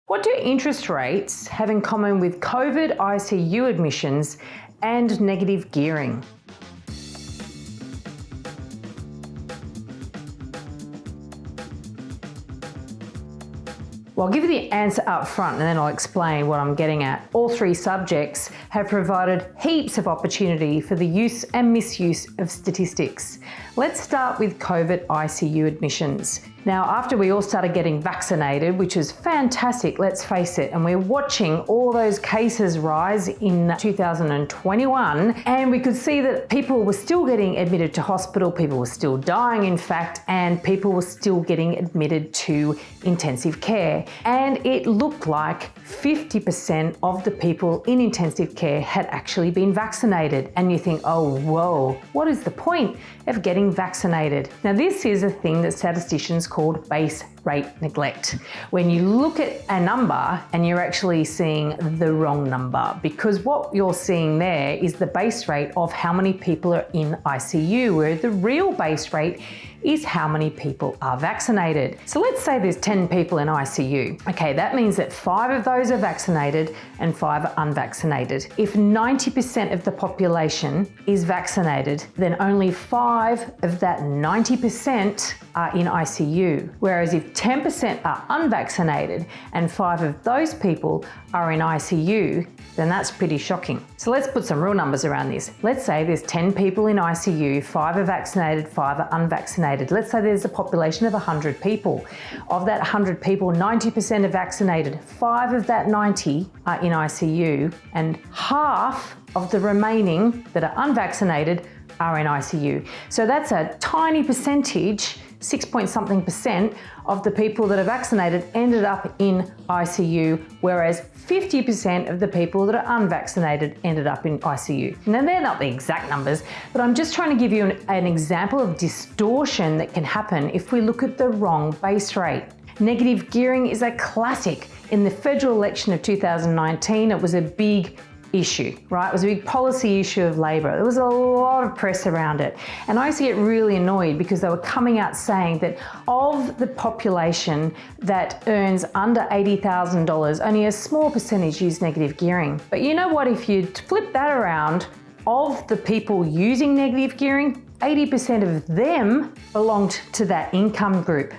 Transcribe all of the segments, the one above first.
What do interest rates have in common with COVID ICU admissions and negative gearing? Well, I'll give you the answer up front and then I'll explain what I'm getting at. All three subjects have provided heaps of opportunity for the use and misuse of statistics. Let's start with COVID ICU admissions. Now, after we all started getting vaccinated, which is fantastic, let's face it, and we're watching all those cases rise in 2021, and we could see that people were still getting admitted to hospital, people were still dying, in fact, and people were still getting admitted to intensive care. And it looked like 50% of the people in intensive care had actually been vaccinated. And you think, oh, whoa, what is the point of getting vaccinated? Now, this is a thing that statisticians called base rate neglect. When you look at a number and you're actually seeing the wrong number, because what you're seeing there is the base rate of how many people are in ICU, where the real base rate is how many people are vaccinated. So let's say there's 10 people in ICU. Okay, that means that 5 of those are vaccinated and 5 are unvaccinated. If 90% of the population is vaccinated, then only 5 of that 90% are in ICU. Whereas if 10% are unvaccinated and 5 of those people are in ICU, then that's pretty shocking. So let's put some real numbers around this. Let's say there's 10 people in ICU, 5 are vaccinated, 5 are unvaccinated. Let's say there's a population of 100 people. Of that 100 people, 90% are vaccinated. 5 of that 90 are in ICU, and half of the remaining that are unvaccinated are in ICU. So that's a tiny percentage, 6-point-something% of the people that are vaccinated ended up in ICU, whereas 50% of the people that are unvaccinated ended up in ICU. Now, they're not the exact numbers, but I'm just trying to give you an example of distortion that can happen if we look at the wrong base rate. Negative gearing is a classic. In the federal election of 2019, it was a big issue, right? It was a big policy issue of Labor. There was a lot of press around it. And I used to get really annoyed because they were coming out saying that of the population that earns under $80,000, only a small percentage use negative gearing. But you know what? If you flip that around, of the people using negative gearing, 80% of them belonged to that income group.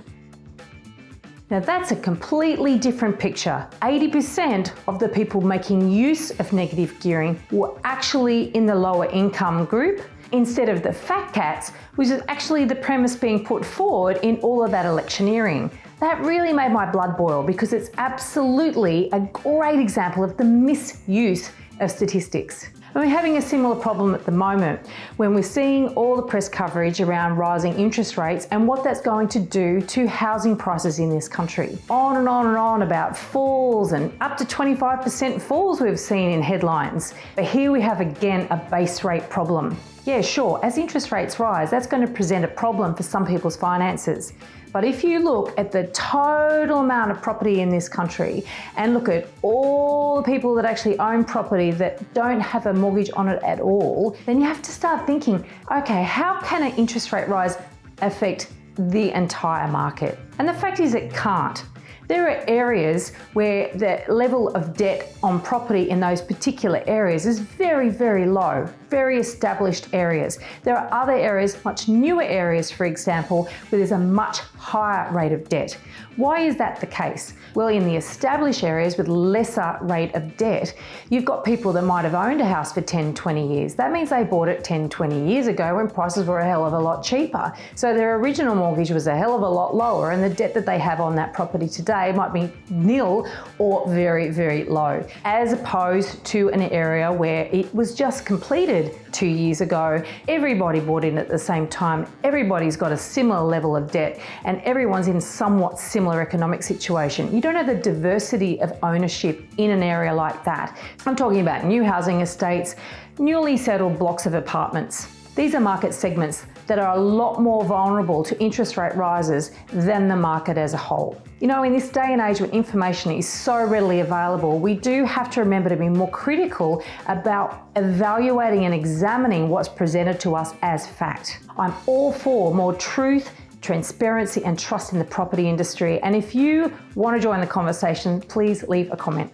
Now that's a completely different picture. 80% of the people making use of negative gearing were actually in the lower income group instead of the fat cats, which is actually the premise being put forward in all of that electioneering. That really made my blood boil because it's absolutely a great example of the misuse of statistics. And we're having a similar problem at the moment when we're seeing all the press coverage around rising interest rates and what that's going to do to housing prices in this country. On and on and on about falls and up to 25% falls we've seen in headlines. But here we have again a base rate problem. Yeah, sure, as interest rates rise, that's going to present a problem for some people's finances. But if you look at the total amount of property in this country and look at all the people that actually own property that don't have a mortgage on it at all, then you have to start thinking, okay, how can an interest rate rise affect the entire market? And the fact is it can't. There are areas where the level of debt on property in those particular areas is very, very low, very established areas. There are other areas, much newer areas, for example, where there's a much higher rate of debt. Why is that the case? Well, in the established areas with lesser rate of debt, you've got people that might have owned a house for 10, 20 years. That means they bought it 10, 20 years ago when prices were a hell of a lot cheaper. So their original mortgage was a hell of a lot lower, and the debt that they have on that property today might be nil or very, very low, as opposed to an area where it was just completed 2 years ago. Everybody bought in at the same time. Everybody's got a similar level of debt and everyone's in somewhat similar economic situation. You don't have the diversity of ownership in an area like that. I'm talking about new housing estates, newly settled blocks of apartments. These are market segments that are a lot more vulnerable to interest rate rises than the market as a whole. You know, in this day and age when information is so readily available, we do have to remember to be more critical about evaluating and examining what's presented to us as fact. I'm all for more truth, transparency and trust in the property industry. And if you want to join the conversation, please leave a comment.